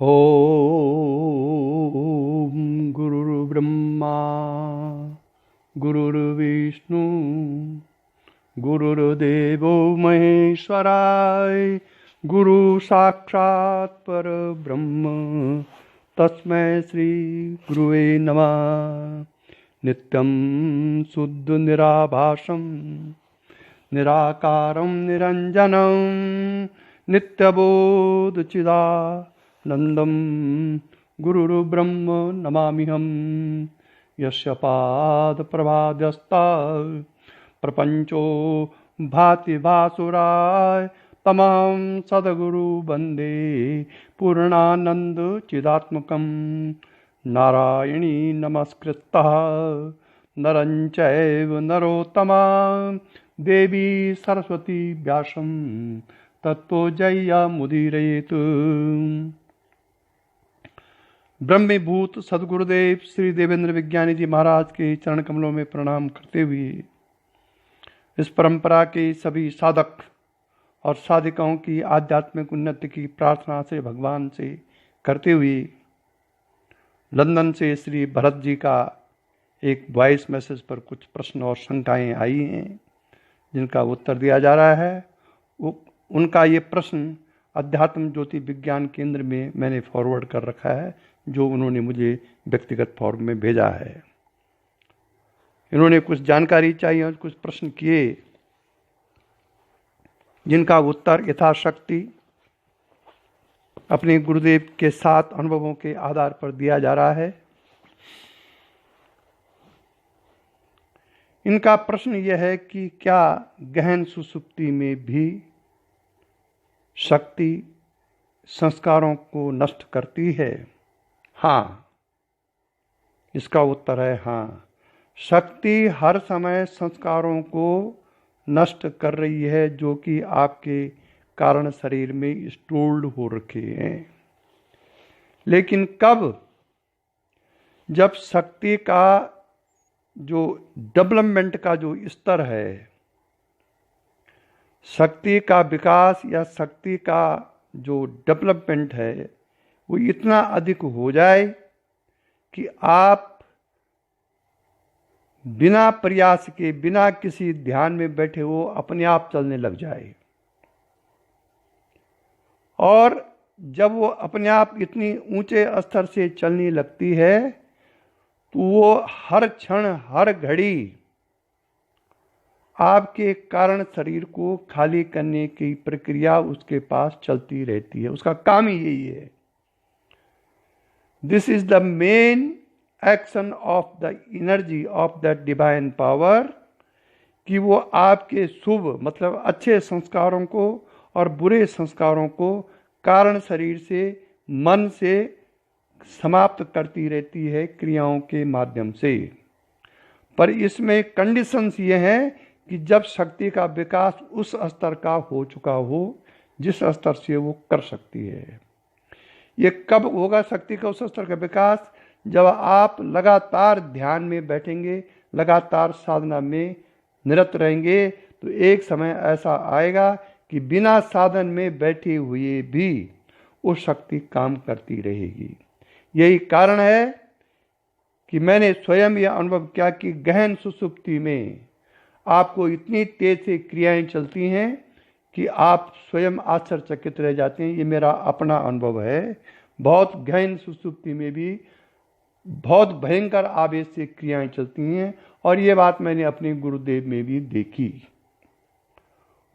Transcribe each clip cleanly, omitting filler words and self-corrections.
ओम गुरुर्ब्रह्मा गुरुर्विष्णु गुरुर्देवो महेश्वराय गुरु साक्षात् परब्रह्म तस्मै श्री गुरुवे नमः। नित्यं शुद्ध निराभासं निराकारं निरंजनं नित्यबोधचिदानन्दं गुरुर्ब्रह्म नमाम्यहम्। यस्य पादप्रभाद्यस्ता प्रपंचो भाति भासुराय तमहं सद्गुरु वन्दे पूर्णानंद चिदात्मकं। नारायणी नमस्कृतः नरं चैव नरोत्तमं देवी सरस्वती व्यासं ततो जयमुदीरयेत्। ब्रह्मीभूत सद्गुरुदेव श्री देवेंद्र विज्ञानी जी महाराज के चरण कमलों में प्रणाम करते हुए इस परंपरा के सभी साधक और साधिकाओं की आध्यात्मिक उन्नति की प्रार्थना से भगवान से करते हुए लंदन से श्री भरत जी का एक वॉइस मैसेज पर कुछ प्रश्न और शंकाएं आई हैं जिनका उत्तर दिया जा रहा है। उनका ये प्रश्न अध्यात्म ज्योति विज्ञान केंद्र में मैंने फॉरवर्ड कर रखा है, जो उन्होंने मुझे व्यक्तिगत फॉर्म में भेजा है। इन्होंने कुछ जानकारी चाहिए और कुछ प्रश्न किए जिनका उत्तर यथाशक्ति अपने गुरुदेव के साथ अनुभवों के आधार पर दिया जा रहा है। इनका प्रश्न यह है कि क्या गहन सुषुप्ति में भी शक्ति संस्कारों को नष्ट करती है? हाँ, इसका उत्तर है हाँ। शक्ति हर समय संस्कारों को नष्ट कर रही है जो कि आपके कारण शरीर में स्टोर्ड हो रखे हैं। लेकिन कब? जब शक्ति का जो डेवलपमेंट का जो स्तर है, शक्ति का विकास या शक्ति का जो डेवलपमेंट है वो इतना अधिक हो जाए कि आप बिना प्रयास के, बिना किसी ध्यान में बैठे हो अपने आप चलने लग जाए। और जब वो अपने आप इतनी ऊंचे स्तर से चलने लगती है तो वो हर क्षण हर घड़ी आपके कारण शरीर को खाली करने की प्रक्रिया उसके पास चलती रहती है। उसका काम ही यही है। This is the main action of the energy of the divine power, कि वो आपके शुभ मतलब अच्छे संस्कारों को और बुरे संस्कारों को कारण शरीर से, मन से समाप्त करती रहती है क्रियाओं के माध्यम से। पर इसमें कंडीशंस ये हैं कि जब शक्ति का विकास उस स्तर का हो चुका हो जिस स्तर से वो कर सकती है। ये कब होगा शक्ति का उस स्तर का विकास? जब आप लगातार ध्यान में बैठेंगे, लगातार साधना में निरत रहेंगे, तो एक समय ऐसा आएगा कि बिना साधन में बैठे हुए भी वो शक्ति काम करती रहेगी। यही कारण है कि मैंने स्वयं यह अनुभव किया कि गहन सुषुप्ति में आपको इतनी तेज से क्रियाएं चलती हैं कि आप स्वयं आश्चर्यचकित रह जाते हैं। ये मेरा अपना अनुभव है। बहुत गहन सुषुप्ति में भी बहुत भयंकर आवेश से क्रियाएं चलती हैं, और ये बात मैंने अपने गुरुदेव में भी देखी।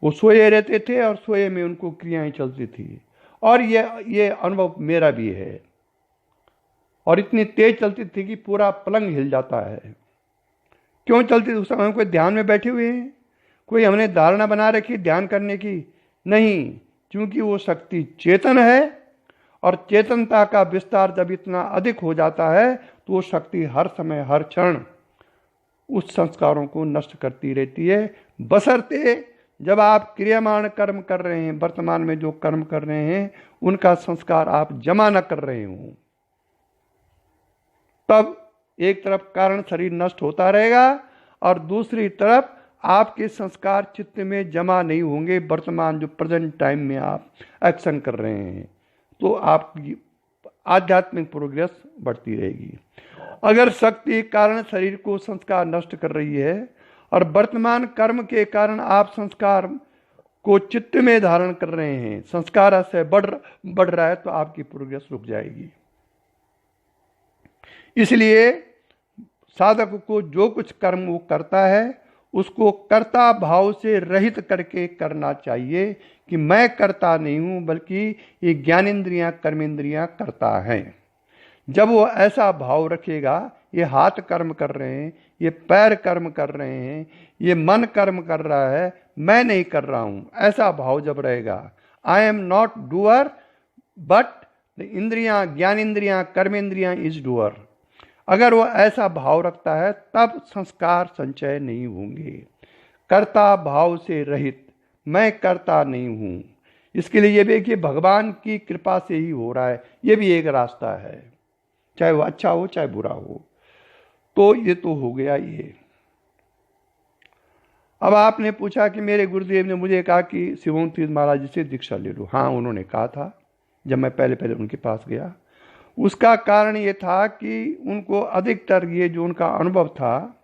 वो सोए रहते थे और सोए में उनको क्रियाएं चलती थी, और ये अनुभव मेरा भी है। और इतनी तेज चलती थी कि पूरा पलंग हिल जाता है। क्यों चलती थी? उस समय हम कोई ध्यान में बैठे हुए हैं, कोई हमने धारणा बना रखी ध्यान करने की? नहीं, क्योंकि वो शक्ति चेतन है, और चेतनता का विस्तार जब इतना अधिक हो जाता है तो वो शक्ति हर समय हर क्षण उस संस्कारों को नष्ट करती रहती है, बशर्ते जब आप क्रियामान कर्म कर रहे हैं, वर्तमान में जो कर्म कर रहे हैं उनका संस्कार आप जमा न कर रहे हों। तब एक तरफ कारण शरीर नष्ट होता रहेगा और दूसरी तरफ आपके संस्कार चित्त में जमा नहीं होंगे। वर्तमान जो प्रेजेंट टाइम में आप एक्शन कर रहे हैं तो आध्यात्मिक प्रोग्रेस बढ़ती रहेगी। अगर शक्ति कारण शरीर को संस्कार नष्ट कर रही है और वर्तमान कर्म के कारण आप संस्कार को चित्त में धारण कर रहे हैं, संस्कार से बढ़ रहा है, तो आपकी प्रोग्रेस रुक जाएगी। इसलिए साधक को जो कुछ कर्म वो करता है उसको कर्ता भाव से रहित करके करना चाहिए कि मैं कर्ता नहीं हूं, बल्कि ये ज्ञानेंद्रियां कर्मेंद्रियां कर्ता हैं। जब वो ऐसा भाव रखेगा, ये हाथ कर्म कर रहे हैं, ये पैर कर्म कर रहे हैं, ये मन कर्म कर रहा है, मैं नहीं कर रहा हूं, ऐसा भाव जब रहेगा, I am not doer but इंद्रियां ज्ञानेंद्रियां कर्मेंद्रियां इज डूअर, अगर वो ऐसा भाव रखता है तब संस्कार संचय नहीं होंगे। कर्ता भाव से रहित, मैं कर्ता नहीं हूं, इसके लिए ये भी कि भगवान की कृपा से ही हो रहा है, ये भी एक रास्ता है, चाहे वो अच्छा हो चाहे बुरा हो। तो ये तो हो गया ये। अब आपने पूछा कि मेरे गुरुदेव ने मुझे कहा कि शिवों तीर्थ महाराज जी से दीक्षा ले लो। हाँ, उन्होंने कहा था जब मैं पहले उनके पास गया। उसका कारण ये था कि उनको अधिकतर ये जो उनका अनुभव था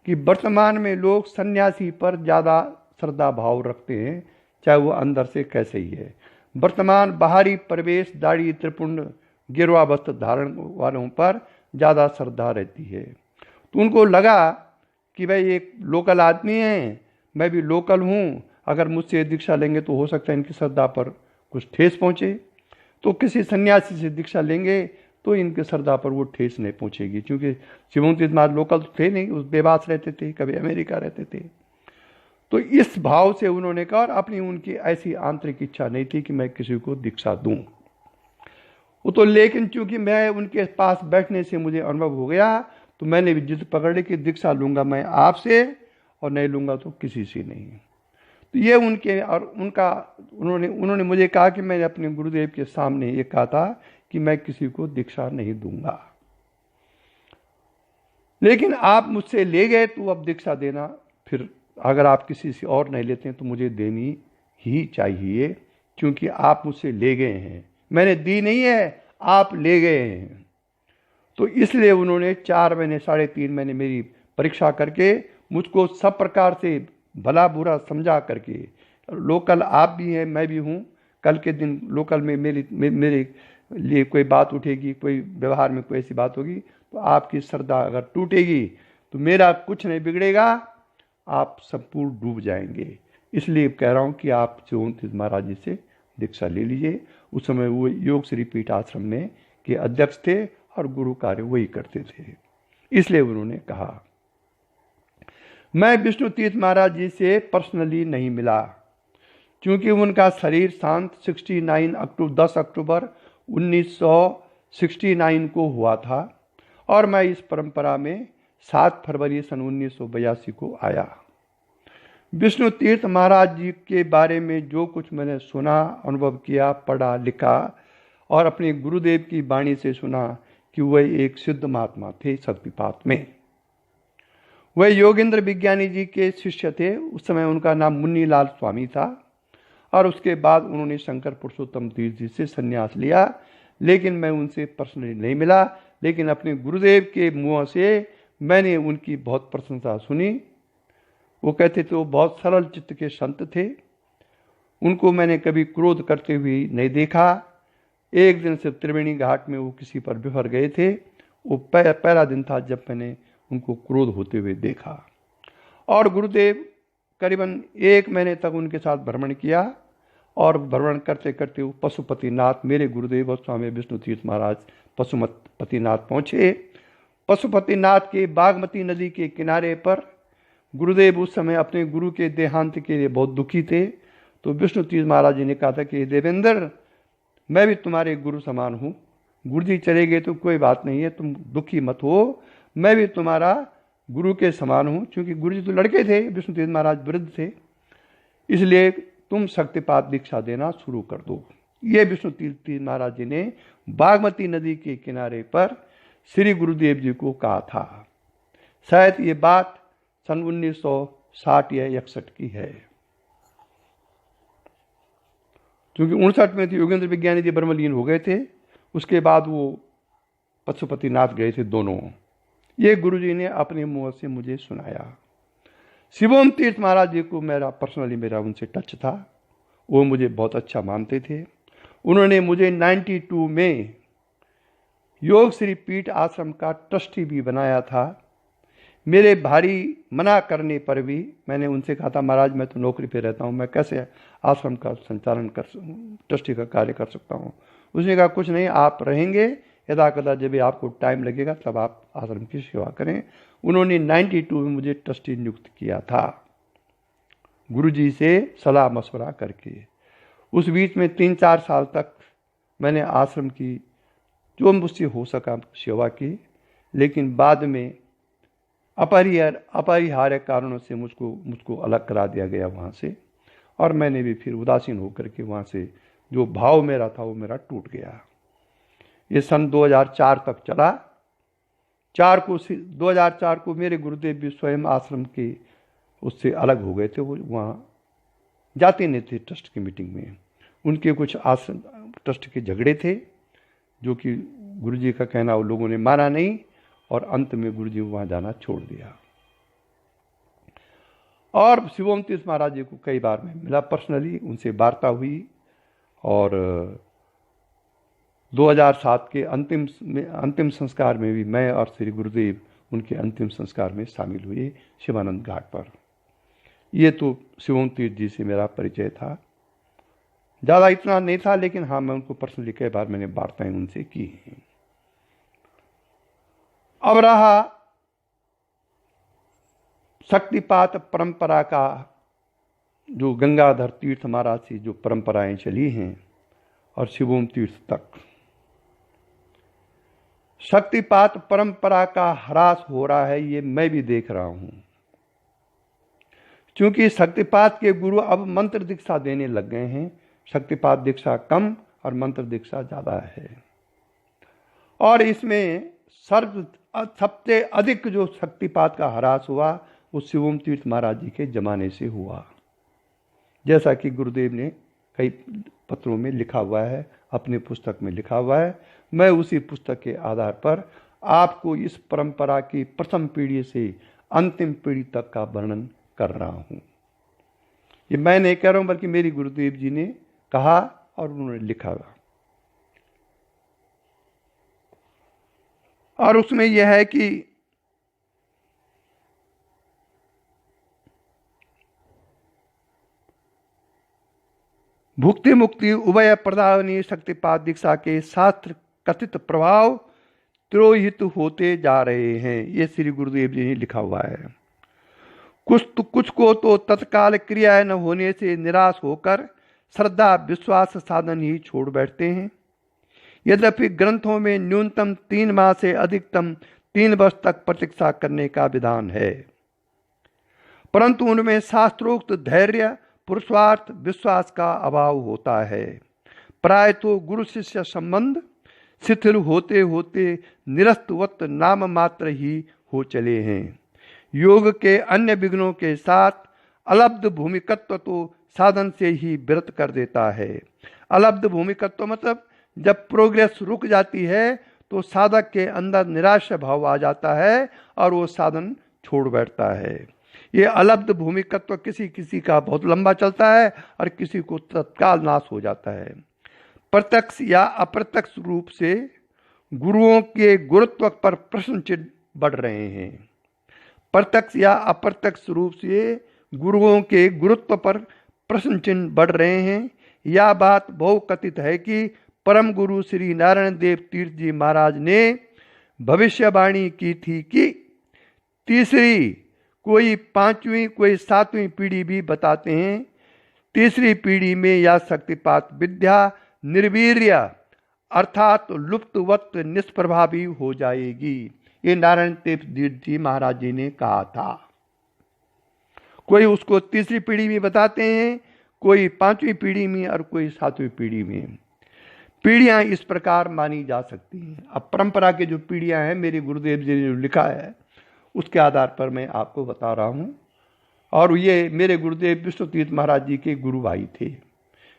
कि वर्तमान में लोग सन्यासी पर ज़्यादा श्रद्धा भाव रखते हैं, चाहे वो अंदर से कैसे ही है। वर्तमान बाहरी परिवेश, दाढ़ी त्रिपुंड गिरवा वस्त्र धारण वालों पर ज़्यादा श्रद्धा रहती है। तो उनको लगा कि भाई एक लोकल आदमी है, मैं भी लोकल हूँ, अगर मुझसे दीक्षा लेंगे तो हो सकता है इनकी श्रद्धा पर कुछ ठेस पहुँचे, तो किसी सन्यासी से दीक्षा लेंगे तो इनके श्रद्धा पर वो ठेस नहीं पहुँचेगी। क्योंकि शिवों तीर्थ महाराज लोकल तो थे नहीं, उस बेबास रहते थे, कभी अमेरिका रहते थे। तो इस भाव से उन्होंने कहा, और अपनी उनकी ऐसी आंतरिक इच्छा नहीं थी कि मैं किसी को दीक्षा दूँ। वो तो लेकिन चूंकि मैं उनके पास बैठने से मुझे अनुभव हो गया, तो मैंने भी जिद पकड़ ली कि दीक्षा लूँगा मैं आपसे, और नहीं लूँगा तो किसी से नहीं। तो ये उनके और उनका उन्होंने मुझे कहा कि मैंने अपने गुरुदेव के सामने ये कहा था कि मैं किसी को दीक्षा नहीं दूंगा, लेकिन आप मुझसे ले गए तो अब दीक्षा देना, फिर अगर आप किसी से और नहीं लेते हैं तो मुझे देनी ही चाहिए, क्योंकि आप मुझसे ले गए हैं, मैंने दी नहीं है, आप ले गए हैं। तो इसलिए उन्होंने 4 महीने 3.5 महीने मेरी परीक्षा करके मुझको सब प्रकार से भला बुरा समझा करके, लोकल आप भी हैं मैं भी हूँ, कल के दिन लोकल में मेरे लिए कोई बात उठेगी, कोई व्यवहार में कोई ऐसी बात होगी, तो आपकी श्रद्धा अगर टूटेगी तो मेरा कुछ नहीं बिगड़ेगा, आप संपूर्ण डूब जाएंगे। इसलिए कह रहा हूँ कि आप शिवों तीर्थ महाराज जी से दीक्षा ले लीजिए। उस समय वो योग श्री पीठ आश्रम में के अध्यक्ष थे और गुरु कार्य वही करते थे, इसलिए उन्होंने कहा। मैं विष्णु तीर्थ महाराज जी से पर्सनली नहीं मिला, क्योंकि उनका शरीर शांत 10 अक्टूबर 1969 को हुआ था, और मैं इस परंपरा में 7 फरवरी सन 1982 को आया। विष्णु तीर्थ महाराज जी के बारे में जो कुछ मैंने सुना, अनुभव किया, पढ़ा, लिखा और अपने गुरुदेव की वाणी से सुना कि वह एक सिद्ध महात्मा थे शक्तिपात में। वह योगेंद्र विज्ञानी जी के शिष्य थे। उस समय उनका नाम मुन्नीलाल स्वामी था, और उसके बाद उन्होंने शंकर पुरुषोत्तम तीर्थ जी से संन्यास लिया। लेकिन मैं उनसे पर्सनली नहीं मिला, लेकिन अपने गुरुदेव के मुँह से मैंने उनकी बहुत प्रशंसा सुनी। वो कहते थे वो बहुत सरल चित्त के संत थे, उनको मैंने कभी क्रोध करते हुए नहीं देखा। एक दिन से त्रिवेणी घाट में वो किसी पर बिफर गए थे, वो पहला दिन था जब मैंने उनको क्रोध होते हुए देखा। और गुरुदेव करीबन 1 महीने तक उनके साथ भ्रमण किया, और भ्रमण करते करते वो पशुपतिनाथ, मेरे गुरुदेव और स्वामी विष्णु तीर्थ महाराज पशुपतिनाथ पहुँचे। पशुपतिनाथ के बागमती नदी के किनारे पर गुरुदेव उस समय अपने गुरु के देहांत के लिए बहुत दुखी थे। तो विष्णु तीर्थ महाराज जी ने कहा था कि देवेंद्र, मैं भी तुम्हारे गुरु समान हूँ, गुरु जी चले गए तो कोई बात नहीं है, तुम दुखी मत हो, मैं भी तुम्हारा गुरु के समान हूँ। क्योंकि गुरु जी तो लड़के थे, विष्णु तीर्थ महाराज वृद्ध थे, इसलिए तुम शक्तिपात दीक्षा देना शुरू कर दो। ये विष्णु तीर्थ महाराज जी ने बागमती नदी के किनारे पर श्री गुरुदेव जी को कहा था। शायद ये बात सन 1960 या 61 की है, क्योंकि 59 में तो योगेंद्र विज्ञानी जी ब्रह्मलीन हो गए थे। उसके बाद वो पशुपतिनाथ गए थे दोनों। ये गुरुजी ने अपने मुंह से मुझे सुनाया। शिवोम तीर्थ महाराज जी को मेरा उनसे टच था, वो मुझे बहुत अच्छा मानते थे। उन्होंने मुझे 92 में योग श्री पीठ आश्रम का ट्रस्टी भी बनाया था। मेरे भारी मना करने पर भी मैंने उनसे कहा था, महाराज मैं तो नौकरी पे रहता हूँ, मैं कैसे आश्रम का संचालन ट्रस्टी का कार्य कर सकता हूँ। उसने कहा कुछ नहीं, आप रहेंगे, यदा कदा जब भी आपको टाइम लगेगा तब आप आश्रम की सेवा करें। उन्होंने 92 में मुझे ट्रस्टी नियुक्त किया था, गुरुजी से सलाह मशवरा करके। उस बीच में 3-4 साल तक मैंने आश्रम की जो मुझसे हो सका सेवा की, लेकिन बाद में अपरिहार्य कारणों से मुझको अलग करा दिया गया वहाँ से, और मैंने भी फिर उदासीन होकर के वहाँ से जो भाव मेरा था वो मेरा टूट गया। ये सन 2004 तक चला। 2004 को मेरे गुरुदेव भी स्वयं आश्रम के उससे अलग हो गए थे, वो वहाँ जाते नहीं थे ट्रस्ट की मीटिंग में। उनके कुछ आश्रम ट्रस्ट के झगड़े थे जो कि गुरुजी का कहना वो लोगों ने माना नहीं, और अंत में गुरुजी वहाँ जाना छोड़ दिया। और शिवोम तीर्थ महाराज जी को कई बार मैं मिला पर्सनली, उनसे वार्ता हुई, और 2007 के अंतिम संस्कार में भी मैं और श्री गुरुदेव उनके अंतिम संस्कार में शामिल हुए शिवानंद घाट पर। ये तो शिवोम तीर्थ जी से मेरा परिचय था। ज़्यादा इतना नहीं था, लेकिन हाँ मैं उनको पर्सनली कई बार मैंने वार्ताएं उनसे की हैं। अब रहा शक्तिपात परंपरा का, जो गंगाधर तीर्थ महाराज से जो परंपराएं चली हैं और शिवोम तीर्थ तक, शक्तिपात परंपरा का ह्रास हो रहा है, ये मैं भी देख रहा हूं। क्योंकि शक्तिपात के गुरु अब मंत्र दीक्षा देने लग गए हैं। शक्तिपात दीक्षा कम और मंत्र दीक्षा ज़्यादा है। और इसमें सबसे अधिक जो शक्तिपात का ह्रास हुआ वो शिवोम तीर्थ महाराज जी के जमाने से हुआ, जैसा कि गुरुदेव ने कई पत्रों में लिखा हुआ है, अपने पुस्तक में लिखा हुआ है। मैं उसी पुस्तक के आधार पर आपको इस परंपरा की प्रथम पीढ़ी से अंतिम पीढ़ी तक का वर्णन कर रहा हूँ। ये मैं नहीं कह रहा हूँ, बल्कि मेरी गुरुदेव जी ने कहा और उन्होंने लिखा हुआ। और उसमें यह है कि भुक्ति मुक्ति उभय प्रदायनी शक्तिपात दीक्षा के शास्त्र कथित प्रभाव तिरोहित होते जा रहे हैं। ये श्री गुरुदेव जी ने लिखा हुआ है। कुछ को तो तत्काल क्रिया न होने से निराश होकर श्रद्धा विश्वास साधन ही छोड़ बैठते हैं। यद्यपि ग्रंथों में न्यूनतम 3 माह से अधिकतम 3 वर्ष तक प्रतीक्षा करने का विधान है, परंतु उनमें शास्त्रोक्त धैर्य पुरुषार्थ विश्वास का अभाव होता है। प्राय तो गुरु शिष्य संबंध शिथिल होते होते निरस्तवत नाम मात्र ही हो चले हैं। योग के अन्य विघ्नों के साथ अलब्ध भूमिकत्व तो साधन से ही विरत कर देता है। अलब्ध भूमिकत्व मतलब जब प्रोग्रेस रुक जाती है तो साधक के अंदर निराशा भाव आ जाता है और वो साधन छोड़ बैठता है। ये अलब्ध भूमिकत्व किसी किसी का बहुत लंबा चलता है और किसी को तत्काल नाश हो जाता है। प्रत्यक्ष या अप्रत्यक्ष रूप से गुरुओं के गुरुत्व पर प्रश्न चिन्ह बढ़ रहे हैं। प्रत्यक्ष या अप्रत्यक्ष रूप से गुरुओं के गुरुत्व पर प्रश्न चिन्ह बढ़ रहे हैं। यह बात बहुकथित है कि परम गुरु श्री नारायण देव तीर्थ जी महाराज ने भविष्यवाणी की थी कि तीसरी, कोई 5वीं कोई 7वीं पीढ़ी भी बताते हैं, तीसरी पीढ़ी में यह शक्तिपात विद्या निर्वीर्य अर्थात लुप्तवत निष्प्रभावी हो जाएगी। ये नारायण देव जी महाराज जी ने कहा था। कोई उसको तीसरी पीढ़ी में बताते हैं, कोई 5वीं पीढ़ी में और कोई 7वीं पीढ़ी में। पीढ़ियां इस प्रकार मानी जा सकती हैं। अब परंपरा के जो पीढ़ियां हैं, मेरे गुरुदेव जी ने जो लिखा है उसके आधार पर मैं आपको बता रहा हूं। और ये मेरे गुरुदेव विष्णु तीर्थ महाराज जी के गुरु भाई थे।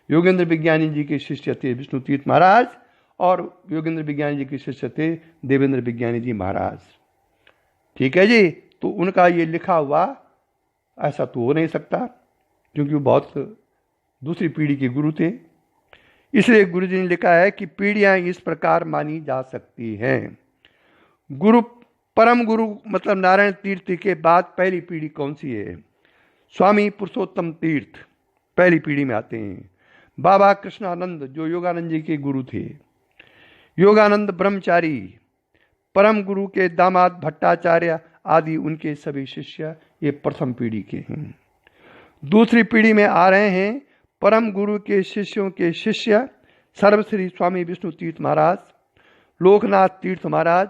योगेंद्र विज्ञानी जी के शिष्य थे विष्णु तीर्थ महाराज, और योगेंद्र विज्ञानी जी के शिष्य थे देवेंद्र विज्ञानी जी महाराज। ठीक है जी। तो उनका ये लिखा हुआ ऐसा तो हो नहीं सकता, क्योंकि वो बहुत दूसरी पीढ़ी के गुरु थे। इसलिए गुरु जी ने लिखा है कि पीढ़ियां इस प्रकार मानी जा सकती हैं। गुरु, परम गुरु मतलब नारायण तीर्थ के बाद पहली पीढ़ी कौन सी है? स्वामी पुरुषोत्तम तीर्थ पहली पीढ़ी में आते हैं। बाबा कृष्णानंद जो योगानंद जी के गुरु थे, योगानंद ब्रह्मचारी, परम गुरु के दामाद भट्टाचार्य आदि उनके सभी शिष्य, ये प्रथम पीढ़ी के हैं। दूसरी पीढ़ी में आ रहे हैं परम गुरु के शिष्यों के शिष्य सर्वश्री स्वामी विष्णु तीर्थ महाराज, लोकनाथ तीर्थ महाराज,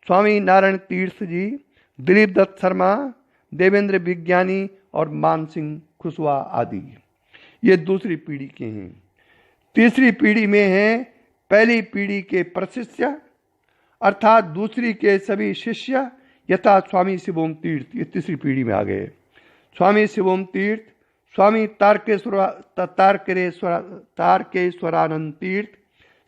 स्वामी नारायण तीर्थ जी, दिलीप दत्त शर्मा, देवेंद्र विज्ञानी और मान सिंह खुशवा आदि। ये दूसरी पीढ़ी के हैं। तीसरी पीढ़ी में हैं पहली पीढ़ी के प्रशिष्य अर्थात दूसरी के सभी शिष्य यथा स्वामी शिवोम तीर्थ, ये तीसरी पीढ़ी में आ गए। स्वामी शिवोम तीर्थ, स्वामी तारकेश्वरानंद तीर्थ,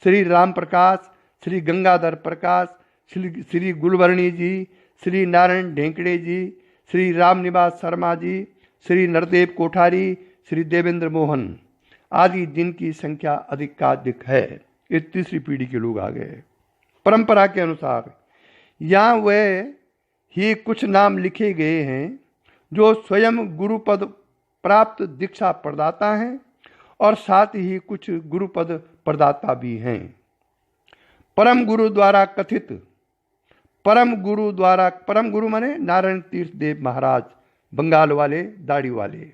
श्री राम प्रकाश, श्री गंगाधर प्रकाश, श्री गुलवर्णी जी, श्री नारायण ढेंकड़े जी, श्री रामनिवास शर्मा जी, श्री नरदेव कोठारी, श्री देवेंद्र मोहन आदि, जिनकी संख्या अधिकाधिक है। ये तीसरी पीढ़ी के लोग आ गए। परंपरा के अनुसार यहाँ वह ही कुछ नाम लिखे गए हैं जो स्वयं गुरुपद प्राप्त दीक्षा प्रदाता हैं और साथ ही कुछ गुरुपद प्रदाता भी हैं। परम गुरु द्वारा कथित, परम गुरु माने नारायण तीर्थ देव महाराज, बंगाल वाले, दाढ़ी वाले।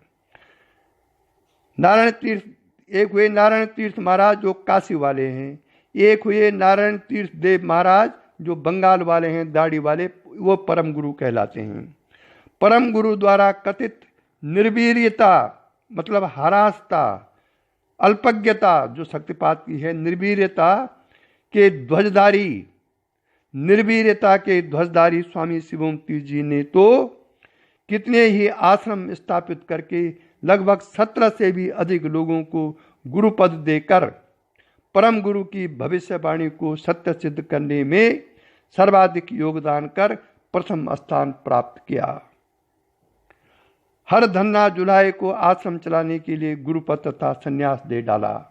नारायण तीर्थ एक हुए नारायण तीर्थ महाराज जो काशी वाले हैं, एक हुए नारायण तीर्थ देव महाराज जो बंगाल वाले हैं, दाढ़ी वाले, वो परम गुरु कहलाते हैं। परम गुरु द्वारा कथित निर्वीर्यता मतलब हरासता, अल्पज्ञता जो शक्तिपात की है, निर्वीर्यता के ध्वजधारी स्वामी शिवोम तीर्थ जी ने तो कितने ही आश्रम स्थापित करके लगभग 17 से भी अधिक लोगों को गुरुपद देकर परम गुरु की भविष्यवाणी को सत्य सिद्ध करने में सर्वाधिक योगदान कर प्रथम स्थान प्राप्त किया। हर धन्ना जुलाई को आश्रम चलाने के लिए गुरुपद तथा संन्यास दे डाला।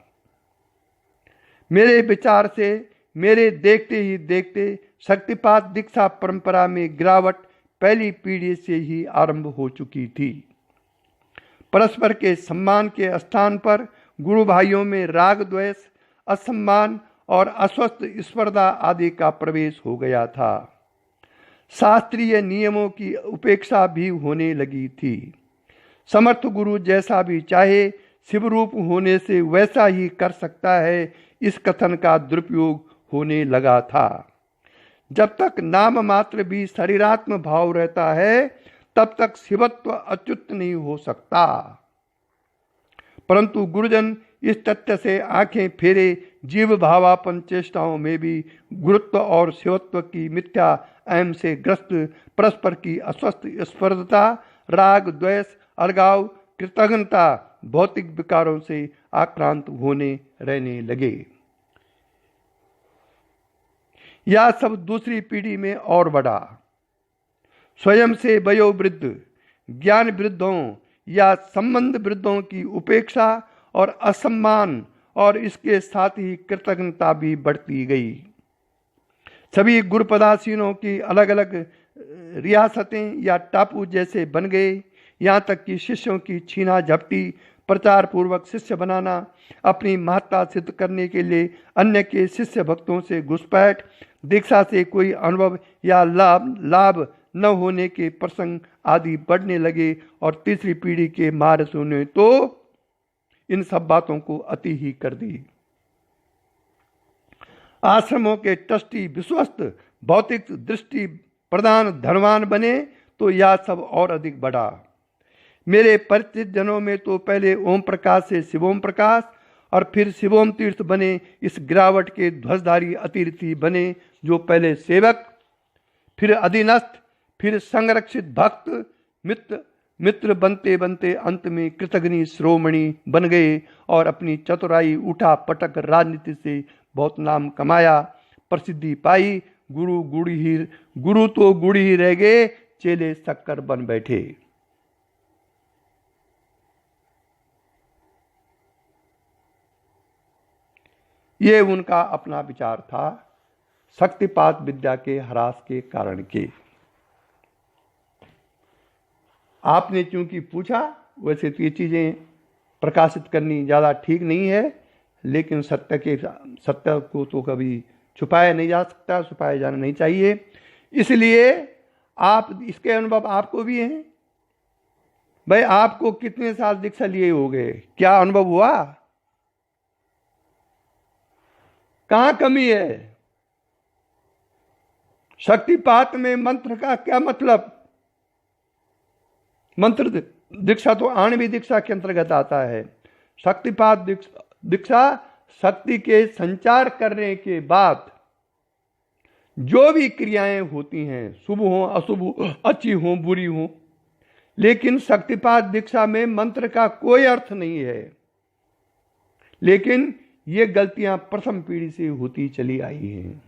मेरे विचार से मेरे देखते ही देखते शक्तिपात दीक्षा परंपरा में गिरावट पहली पीढ़ी से ही आरंभ हो चुकी थी। परस्पर के सम्मान के स्थान पर गुरु भाइयों में राग द्वेष, असम्मान और अस्वस्थ स्पर्धा आदि का प्रवेश हो गया था। शास्त्रीय नियमों की उपेक्षा भी होने लगी थी। समर्थ गुरु जैसा भी चाहे शिवरूप होने से वैसा ही कर सकता है, इस कथन का दुरुपयोग होने लगा था। जब तक नाम मात्र भी शरीरात्म भाव रहता है तब तक शिवत्व अच्युत नहीं हो सकता। परंतु गुरुजन इस तथ्य से आंखें फेरे जीव भावापन चेष्टाओं में भी गुरुत्व और शिवत्व की मिथ्या अहम से ग्रस्त परस्पर की अस्वस्थ स्पर्धता, राग द्वेष, अलगाव, कृतज्ञता, भौतिक विकारों से आक्रांत होने रहने लगे। यह सब दूसरी पीढ़ी में और बढ़ा। स्वयं से वयोवृद्ध, ज्ञान वृद्धों या संबंध वृद्धों की उपेक्षा और असम्मान और इसके साथ ही कृतज्ञता भी बढ़ती गई। सभी गुरुपदासीनों की अलग अलग रियासतें या टापू जैसे बन गए। यहाँ तक कि शिष्यों की छीना झपटी, प्रचार पूर्वक शिष्य बनाना, अपनी महत्ता सिद्ध करने के लिए अन्य के शिष्य भक्तों से घुसपैठ, दीक्षा से कोई अनुभव या लाभ न होने के प्रसंग आदि बढ़ने लगे। और तीसरी पीढ़ी के महारथियों ने तो इन सब बातों को अति ही कर दी। आश्रमों के ट्रस्टी विश्वस्त, भौतिक दृष्टि प्रधान धनवान बने तो यह सब और अधिक बढ़ा। मेरे परिचित जनों में तो पहले ओम प्रकाश से शिवोम प्रकाश और फिर शिवोम तीर्थ बने। इस गिरावट के ध्वजधारी अतिथि बने जो पहले सेवक, फिर अधीनस्थ, फिर संरक्षित भक्त, मित्र बनते बनते अंत में कृतघ्नि शिरोमणि बन गए और अपनी चतुराई, उठा पटक राजनीति से बहुत नाम कमाया, प्रसिद्धि पाई, गुरु तो गुड़ ही रह गए, चेले शक्कर बन बैठे। ये उनका अपना विचार था शक्तिपात विद्या के ह्रास के कारण के। आपने चूंकि पूछा, वैसे तो ये चीजें प्रकाशित करनी ज्यादा ठीक नहीं है, लेकिन सत्य को तो कभी छुपाया नहीं जा सकता, छुपाया जाना नहीं चाहिए। इसलिए आप, इसके अनुभव आपको भी हैं। भाई आपको कितने साल दीक्षा लिए हो गए, क्या अनुभव हुआ? कहां कमी है? शक्तिपात में मंत्र का क्या मतलब? मंत्र दीक्षा तो आणविक दीक्षा के अंतर्गत आता है। शक्तिपात दीक्षा शक्ति के संचार करने के बाद जो भी क्रियाएं होती हैं, शुभ हो अशुभ हो, अच्छी हो बुरी हो, लेकिन शक्तिपात दीक्षा में मंत्र का कोई अर्थ नहीं है। लेकिन ये गलतियां प्रथम पीढ़ी से होती चली आई हैं।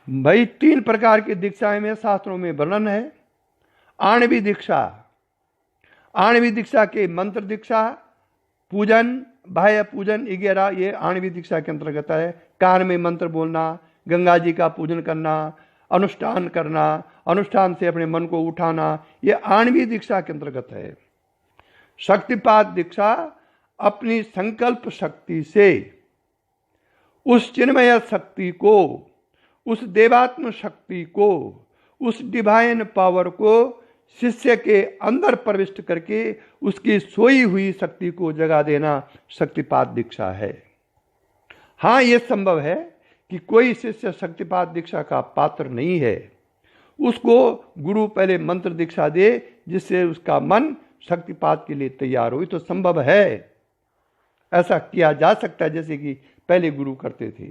भाई 3 प्रकार की दीक्षाएं में शास्त्रों में वर्णन है। आणविक दीक्षा, आणविक दीक्षा के मंत्र दीक्षा, पूजन, बाह्य पूजन वगैरह, ये आणविक दीक्षा के अंतर्गत है। कान में मंत्र बोलना, गंगा जी का पूजन करना, अनुष्ठान करना, अनुष्ठान से अपने मन को उठाना, ये आणविक दीक्षा के अंतर्गत है। शक्तिपात दीक्षा अपनी संकल्प शक्ति से उस चिन्मय शक्ति को, उस देवात्म शक्ति को, उस डिवाइन पावर को शिष्य के अंदर प्रविष्ट करके उसकी सोई हुई शक्ति को जगा देना शक्तिपात दीक्षा है। हाँ, यह संभव है कि कोई शिष्य शक्तिपात दीक्षा का पात्र नहीं है, उसको गुरु पहले मंत्र दीक्षा दे जिससे उसका मन शक्तिपात के लिए तैयार हो। तो संभव है, ऐसा किया जा सकता है, जैसे कि पहले गुरु करते थे।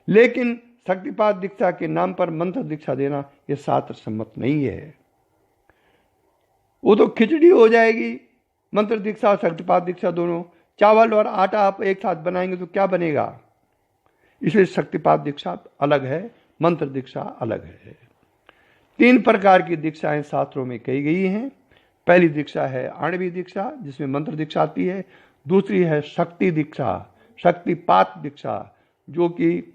लेकिन शक्तिपात दीक्षा के नाम पर मंत्र दीक्षा देना यह शास्त्र सम्मत नहीं है। वो तो खिचड़ी हो जाएगी। मंत्र दीक्षा और शक्तिपात दीक्षा दोनों, चावल और आटा आप एक साथ बनाएंगे तो क्या बनेगा? इसलिए शक्तिपात दीक्षा अलग है, मंत्र दीक्षा अलग है। 3 प्रकार की दीक्षाएं शास्त्रों में कही गई हैं। पहली दीक्षा है आणविक दीक्षा, जिसमें मंत्र दीक्षा आती है। दूसरी है शक्ति दीक्षा, शक्तिपात दीक्षा, जो कि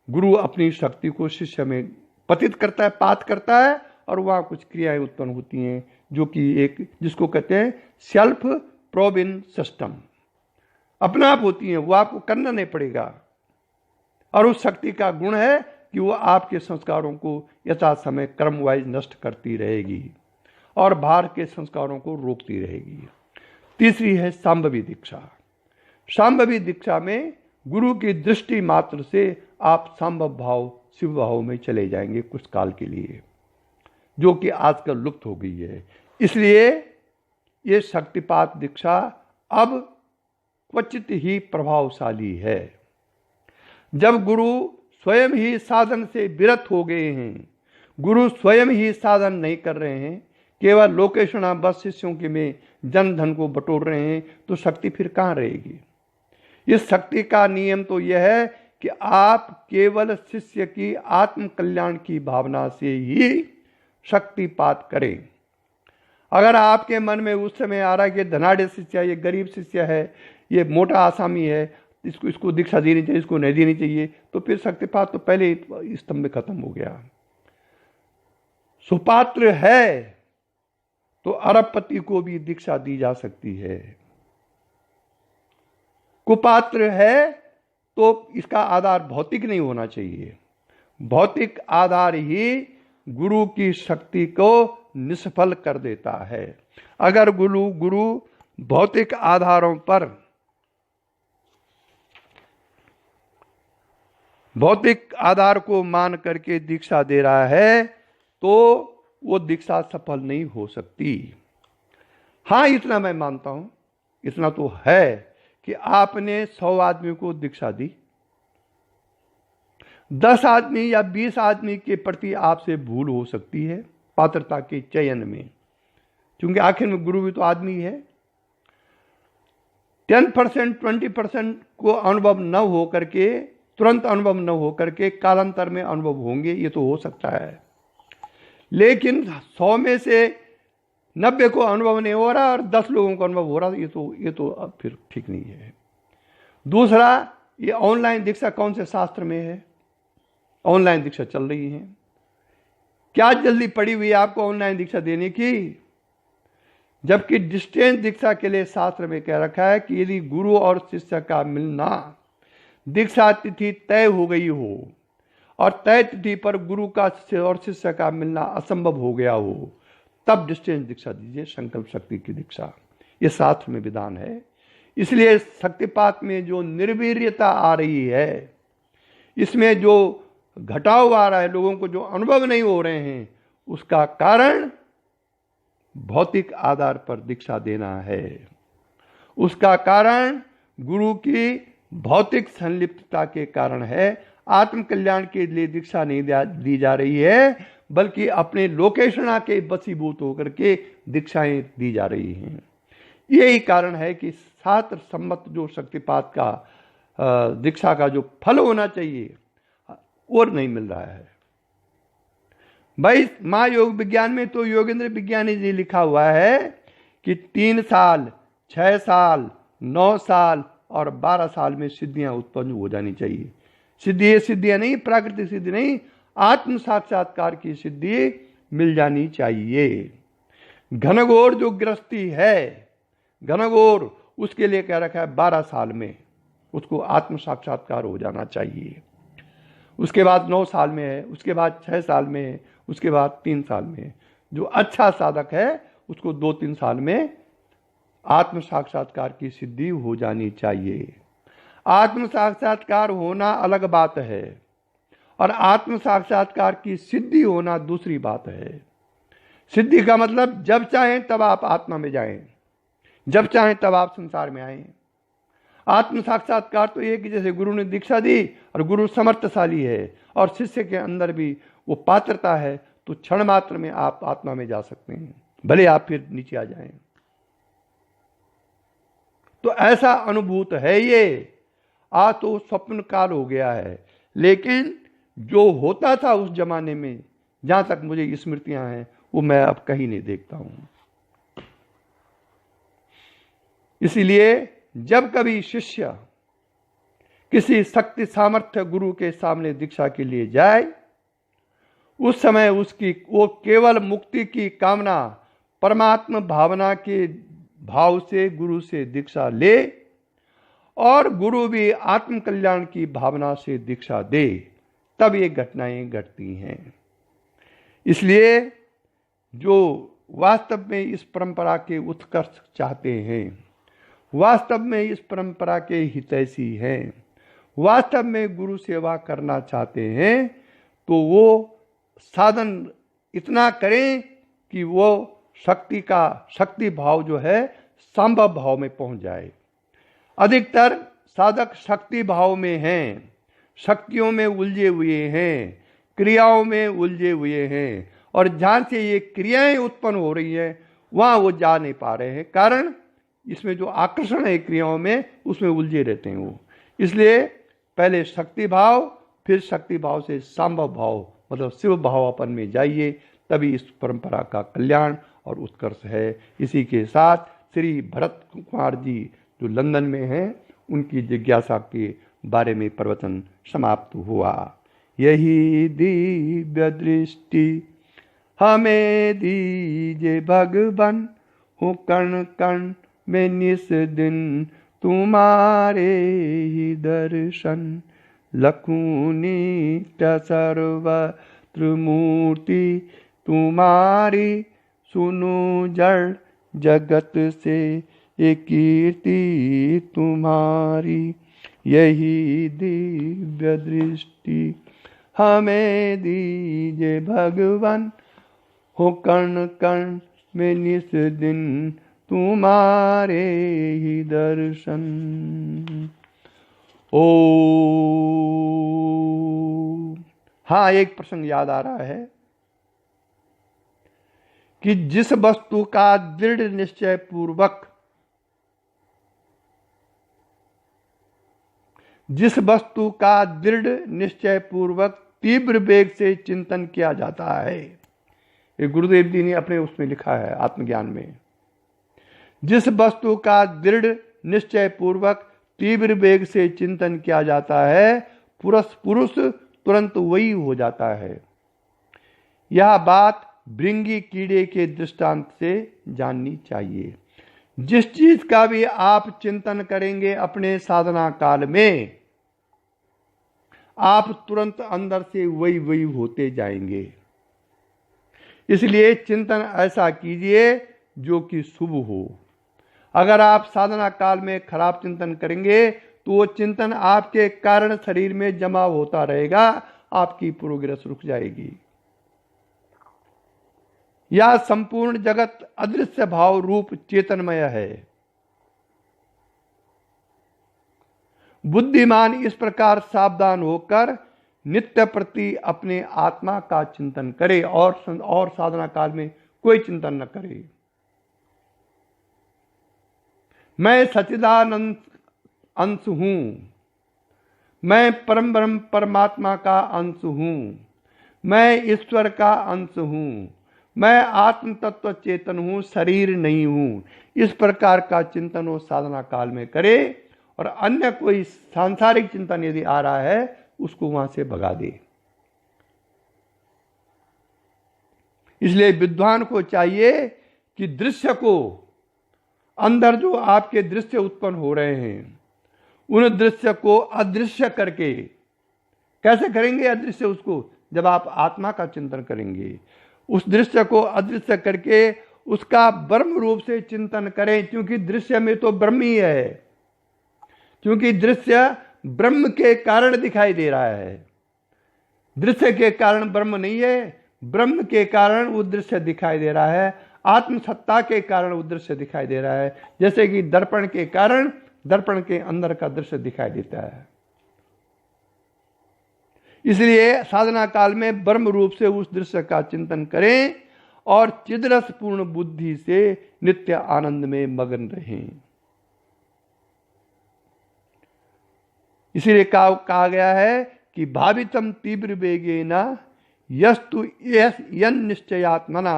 गुरु अपनी शक्ति को शिष्य में पतित करता है, पात करता है, और वहाँ कुछ क्रियाएं उत्पन्न होती हैं, जो कि एक, जिसको कहते हैं सेल्फ प्रोविन सिस्टम, अपना आप होती हैं, वो आपको करना नहीं पड़ेगा। और उस शक्ति का गुण है कि वो आपके संस्कारों को यथा समय क्रम वाइज नष्ट करती रहेगी और बाहर के संस्कारों को रोकती रहेगी। तीसरी है सांभवी दीक्षा। सांभवी दीक्षा में गुरु की दृष्टि मात्र से आप सांभव भाव, शिव भाव में चले जाएंगे कुछ काल के लिए, जो कि आजकल लुप्त हो गई है। इसलिए ये शक्तिपात दीक्षा अब क्वचित ही प्रभावशाली है। जब गुरु स्वयं ही साधन से विरत हो गए हैं, गुरु स्वयं ही साधन नहीं कर रहे हैं, केवल लोकेशना बस शिष्यों के में जन धन को बटोर रहे हैं, तो शक्ति फिर कहाँ रहेगी? इस शक्ति का नियम तो यह है कि आप केवल शिष्य की आत्म कल्याण की भावना से ही शक्तिपात करें। अगर आपके मन में उस समय आ रहा है कि धनाढ़ शिष्य है, ये गरीब शिष्य है, ये मोटा आसामी है, इसको दीक्षा देनी चाहिए, इसको नहीं देनी चाहिए, तो फिर शक्तिपात तो पहले ही स्तंभ में खत्म हो गया। सुपात्र है तो अरबपति को भी दीक्षा दी जा सकती है। कुपात्र है तो इसका आधार भौतिक नहीं होना चाहिए। भौतिक आधार ही गुरु की शक्ति को निष्फल कर देता है। अगर गुरु भौतिक आधारों पर, भौतिक आधार को मान करके दीक्षा दे रहा है तो वो दीक्षा सफल नहीं हो सकती। हाँ, इतना मैं मानता हूं, इतना तो है कि आपने 100 आदमी को दीक्षा दी, 10 आदमी या 20 आदमी के प्रति आपसे भूल हो सकती है पात्रता के चयन में, क्योंकि आखिर में गुरु भी तो आदमी है। 10% 20% को अनुभव न हो करके, तुरंत अनुभव न हो करके कालांतर में अनुभव होंगे, ये तो हो सकता है। लेकिन 100 में से 90 को अनुभव नहीं हो रहा और 10 लोगों को अनुभव हो रहा, ये तो अब फिर ठीक नहीं है। दूसरा, ये ऑनलाइन दीक्षा कौन से शास्त्र में है? ऑनलाइन दीक्षा चल रही है, क्या जल्दी पड़ी हुई है आपको ऑनलाइन दीक्षा देने की? जबकि डिस्टेंस दीक्षा के लिए शास्त्र में कह रखा है कि यदि गुरु और शिष्य का मिलना, दीक्षा तिथि तय हो गई हो और तय तिथि पर गुरु का और शिष्य का मिलना असंभव हो गया हो, तब डिस्टेंस दीक्षा दीजिए, संकल्प शक्ति की दीक्षा। ये शास्त्र में विधान है। इसलिए शक्तिपात में जो निर्वीर्यता आ रही है, इसमें जो घटाव आ रहा है, लोगों को जो अनुभव नहीं हो रहे हैं, उसका कारण भौतिक आधार पर दीक्षा देना है। उसका कारण गुरु की भौतिक संलिप्तता के कारण है। आत्म कल्याण के लिए दीक्षा नहीं दी जा रही है, बल्कि अपने लोकेशना के वशीभूत होकर के दीक्षाएं दी जा रही हैं। यही कारण है कि शास्त्र सम्मत जो शक्तिपात का दीक्षा का जो फल होना चाहिए और नहीं मिल रहा है। भाई महायोग विज्ञान में तो योगेंद्र विज्ञानी जी लिखा हुआ है कि 3 साल, 6 साल, 9 साल और 12 साल में सिद्धियां उत्पन्न हो जानी चाहिए। सिद्धियां नहीं, प्राकृतिक सिद्धि नहीं, आत्म साक्षात्कार की सिद्धि मिल जानी चाहिए। घनघोर जो गृहस्थी है, घनघोर, उसके लिए कह रखा है 12 साल में उसको आत्म साक्षात्कार हो जाना चाहिए। उसके बाद 9 साल में है, उसके बाद 6 साल में है, उसके बाद 3 साल में है। जो अच्छा साधक है उसको 2-3 साल में आत्म साक्षात्कार की सिद्धि हो जानी चाहिए। आत्म साक्षात्कार होना अलग बात है और आत्म साक्षात्कार की सिद्धि होना दूसरी बात है। सिद्धि का मतलब जब चाहें तब आप आत्मा में जाएं, जब चाहें तब आप संसार में आएं। आत्म साक्षात्कार तो ये कि जैसे गुरु ने दीक्षा दी और गुरु समर्थशाली है और शिष्य के अंदर भी वो पात्रता है, तो क्षण मात्र में आप आत्मा में जा सकते हैं, भले आप फिर नीचे आ जाएं। तो ऐसा अनुभूत है ये। आज तो स्वप्न काल हो गया है, लेकिन जो होता था उस जमाने में, जहां तक मुझे स्मृतियां हैं, वो मैं अब कहीं नहीं देखता हूं। इसीलिए जब कभी शिष्य किसी शक्ति सामर्थ्य गुरु के सामने दीक्षा के लिए जाए, उस समय उसकी वो केवल मुक्ति की कामना, परमात्मा भावना के भाव से गुरु से दीक्षा ले और गुरु भी आत्म कल्याण की भावना से दीक्षा दे, तब ये घटनाएं घटती हैं। इसलिए जो वास्तव में इस परंपरा के उत्कर्ष चाहते हैं, वास्तव में इस परंपरा के हितैषी हैं, वास्तव में गुरु सेवा करना चाहते हैं, तो वो साधन इतना करें कि वो शक्ति भाव जो है संभव भाव में पहुंच जाए। अधिकतर साधक शक्ति भाव में हैं, शक्तियों में उलझे हुए हैं, क्रियाओं में उलझे हुए हैं, और जहां से ये क्रियाएं उत्पन्न हो रही हैं वहां वो जा नहीं पा रहे हैं। कारण इसमें जो आकर्षण है क्रियाओं में, उसमें उलझे रहते हैं वो। इसलिए पहले शक्ति भाव, फिर शक्ति भाव से संभव भाव मतलब शिव भावापन में जाइए, तभी इस परंपरा का कल्याण और उत्कर्ष है। इसी के साथ श्री भरत कुमार जी जो लंदन में हैं, उनकी जिज्ञासा के बारे में प्रवचन समाप्त हुआ। यही दिव्य दृष्टि हमें दीजिए भगवान, हो कण कण में निस दिन तुम्हारे ही दर्शन। लखूनी सर्वत्र मूर्ति तुम्हारी, सुनो जड़ जगत से ये कीर्ति तुम्हारी। यही दिव्य दृष्टि हमें दीजिए भगवान, हो कण कण में निस दिन तुम्हारे ही दर्शन। ओ हाँ, एक प्रसंग याद आ रहा है कि जिस वस्तु का दृढ़ निश्चय पूर्वक जिस वस्तु का दृढ़ निश्चय पूर्वक तीव्र वेग से चिंतन किया जाता है, ये गुरुदेव जी ने अपने उसमें लिखा है आत्मज्ञान में। जिस वस्तु का दृढ़ निश्चय पूर्वक तीव्र वेग से चिंतन किया जाता है, पुरुष तुरंत वही हो जाता है। यह बात भृंगी कीड़े के दृष्टांत से जाननी चाहिए। जिस चीज का भी आप चिंतन करेंगे अपने साधना काल में, आप तुरंत अंदर से वही होते जाएंगे। इसलिए चिंतन ऐसा कीजिए जो कि शुभ हो। अगर आप साधना काल में खराब चिंतन करेंगे तो वो चिंतन आपके कारण शरीर में जमा होता रहेगा, आपकी प्रोग्रेस रुक जाएगी। यह संपूर्ण जगत अदृश्य भाव रूप चेतनमय है। बुद्धिमान इस प्रकार सावधान होकर नित्य प्रति अपने आत्मा का चिंतन करे और साधना काल में कोई चिंतन न करे। मैं सच्चिदानंद अंश हूं, मैं परम ब्रह्म परमात्मा का अंश हूं, मैं ईश्वर का अंश हूं, मैं आत्म तत्व चेतन हूं, शरीर नहीं हूं। इस प्रकार का चिंतन वो साधना काल में करे और अन्य कोई सांसारिक चिंतन यदि आ रहा है उसको वहां से भगा दे। इसलिए विद्वान को चाहिए कि दृश्य को, अंदर जो आपके दृश्य उत्पन्न हो रहे हैं, उन दृश्य को अदृश्य करके, कैसे करेंगे अदृश्य उसको? जब आप आत्मा का चिंतन करेंगे, उस दृश्य को अदृश्य करके उसका ब्रह्म रूप से चिंतन करें, क्योंकि दृश्य में तो ब्रह्म ही है। क्योंकि दृश्य ब्रह्म के कारण दिखाई दे रहा है, दृश्य के कारण ब्रह्म नहीं है, ब्रह्म के कारण वो दृश्य दिखाई दे रहा है, आत्म सत्ता के कारण वो दृश्य दिखाई दे रहा है। जैसे कि दर्पण के कारण दर्पण के अंदर का दृश्य दिखाई देता है। इसलिए साधना काल में ब्रह्म रूप से उस दृश्य का चिंतन करें और चिदरस पूर्ण बुद्धि से नित्य आनंद में मग्न रहें। इसीलिए कहा गया है कि भावितम तीव्र वेगेना यस्तु यन निश्चयात्मना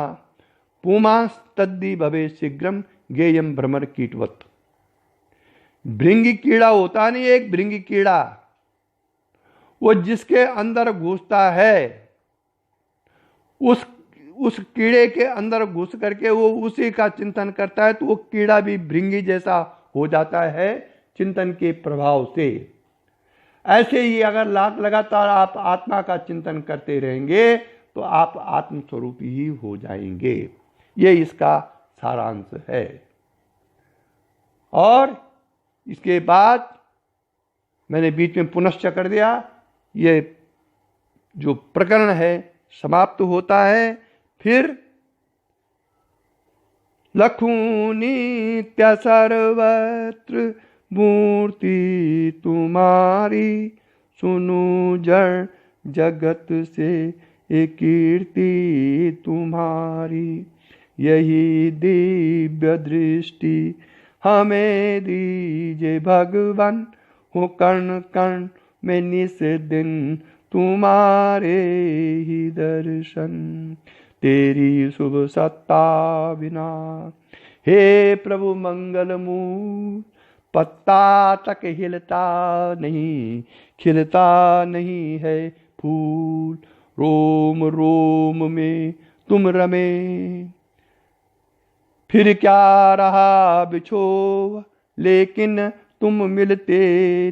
पुमांस तद्दि भवे शीघ्रम गेयम भ्रमर कीटवत। भृंगी कीड़ा होता नहीं, एक भृंगी कीड़ा, वो जिसके अंदर घुसता है, उस कीड़े के अंदर घुस करके वो उसी का चिंतन करता है, तो वो कीड़ा भी भृंगी जैसा हो जाता है चिंतन के प्रभाव से। ऐसे ही अगर लगातार आप आत्मा का चिंतन करते रहेंगे तो आप आत्मस्वरूप ही हो जाएंगे। ये इसका सारांश है। और इसके बाद मैंने बीच में पुनश्च कर दिया, ये जो प्रकरण है समाप्त होता है। फिर लखूनित्य सर्वत्र मूर्ति तुम्हारी, सुनु जड़ जगत से एक कीर्ति तुम्हारी। यही दिव्य दृष्टि हमें दीजे भगवान, हो कर्ण कर्ण में निस दिन तुम्हारे ही दर्शन। तेरी शुभ सत्ता बिना हे प्रभु मंगल मूर्त, पत्ता तक हिलता नहीं, खिलता नहीं है फूल। रोम रोम में तुम रमे, फिर क्या रहा बिछोह, लेकिन तुम मिलते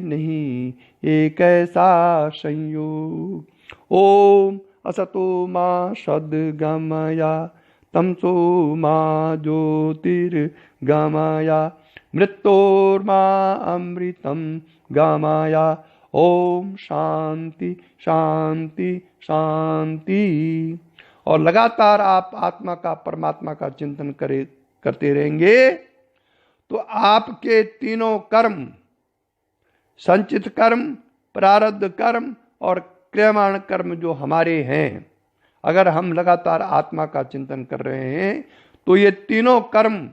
नहीं, एक ऐसा संयोग। ओम असतो मा सद्गमया, तमसो मा ज्योतिर्गमया, मृत्योर्मा अमृतम गमया। ओम शांति शांति शांति। और लगातार आप आत्मा का, परमात्मा का चिंतन करते रहेंगे तो आपके तीनों कर्म, संचित कर्म, प्रारब्ध कर्म और क्रियमाण कर्म जो हमारे हैं, अगर हम लगातार आत्मा का चिंतन कर रहे हैं तो ये तीनों कर्म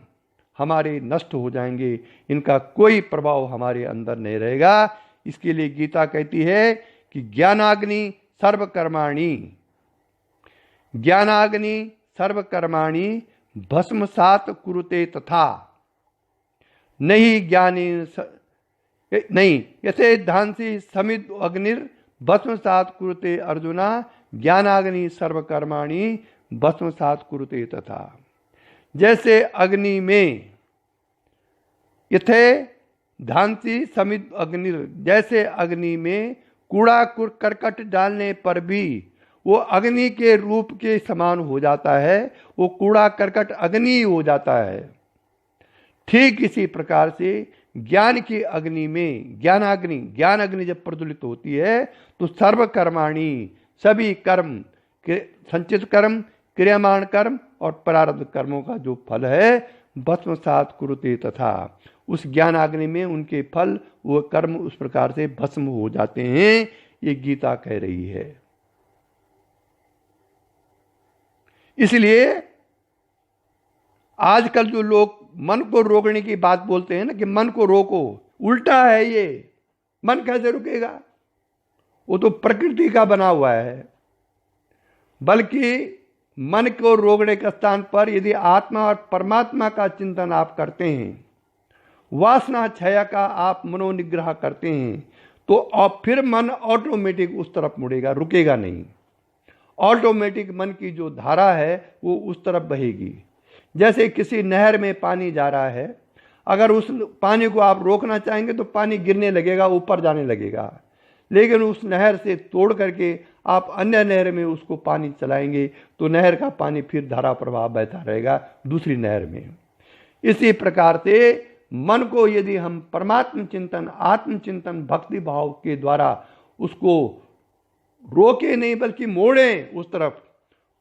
हमारे नष्ट हो जाएंगे, इनका कोई प्रभाव हमारे अंदर नहीं रहेगा। इसके लिए गीता कहती है कि ज्ञानाग्नि सर्वकर्माणि, ज्ञानाग्नि सर्वकर्माणि भस्मसात कुरुते तथा नहीं ज्ञानी नहीं यथे धांसी समित अग्निर भस्मसात कुरुते अर्जुना ज्ञानाग्नि सर्वकर्माणि भस्मसात कुरुते तथा। जैसे अग्नि में यथे धांसी समित अग्निर, जैसे अग्नि में कूड़ा करकट डालने पर भी वो अग्नि के रूप के समान हो जाता है, वो कूड़ा करकट अग्नि हो जाता है। ठीक इसी प्रकार से ज्ञान की अग्नि में ज्ञान अग्नि जब प्रज्वलित होती है तो सर्वकर्माणि, सभी कर्म, संचित कर्म, क्रियामाण कर्म और प्रारब्ध कर्मों का जो फल है भस्मसात कुरुते तथा, उस ज्ञानाग्नि में उनके फल, वो कर्म उस प्रकार से भस्म हो जाते हैं। ये गीता कह रही है। इसलिए आजकल जो लोग मन को रोकने की बात बोलते हैं ना कि मन को रोको, उल्टा है ये। मन कैसे रुकेगा? वो तो प्रकृति का बना हुआ है। बल्कि मन को रोकने के स्थान पर यदि आत्मा और परमात्मा का चिंतन आप करते हैं, वासना क्षय का आप मनोनिग्रह करते हैं, तो और फिर मन ऑटोमेटिक उस तरफ मुड़ेगा, रुकेगा नहीं। ऑटोमेटिक मन की जो धारा है वो उस तरफ बहेगी। जैसे किसी नहर में पानी जा रहा है, अगर उस पानी को आप रोकना चाहेंगे तो पानी गिरने लगेगा, ऊपर जाने लगेगा। लेकिन उस नहर से तोड़ करके आप अन्य नहर में उसको पानी चलाएंगे तो नहर का पानी फिर धारा प्रवाह बहता रहेगा दूसरी नहर में। इसी प्रकार से मन को यदि हम परमात्म चिंतन, आत्मचिंतन, भक्ति भाव के द्वारा उसको रोके नहीं बल्कि मोड़ें उस तरफ,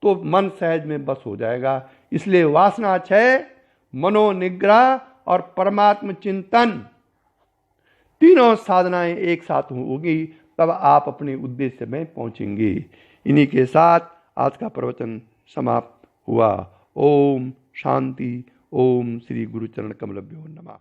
तो मन सहज में बस हो जाएगा। इसलिए वासना क्षय, मनोनिग्रह और परमात्म चिंतन, तीनों साधनाएं एक साथ होगी, तब आप अपने उद्देश्य में पहुंचेंगे। इन्हीं के साथ आज का प्रवचन समाप्त हुआ। ओम शांति। ओम श्री गुरुचरण कमलभ्यो नमः।